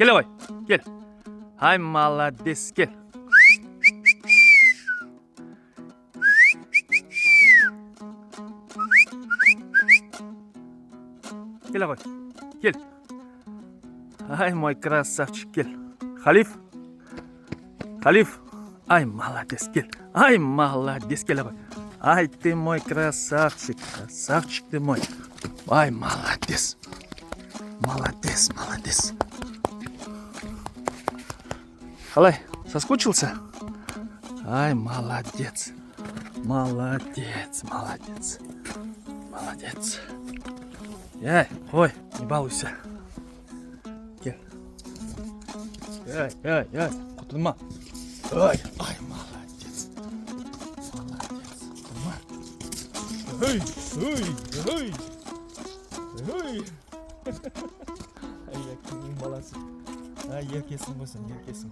давай, gel. Ай, молодец, gel. Давай, gel. Ай, мой красавчик, gel. Халиф. Ай, молодец, gel. Ай, молодец, gel, давай. Ай, ты мой красавчик, красавчик ты мой. Ай, молодец. Молодец. Халай, соскучился? Ай, молодец. Ой, не балуйся. Gel. Ай, құтылма. Ай, молодец. Құтылма. Ай. Ай, якиннің баласы. Ай, еркесің ғой сен, еркесің.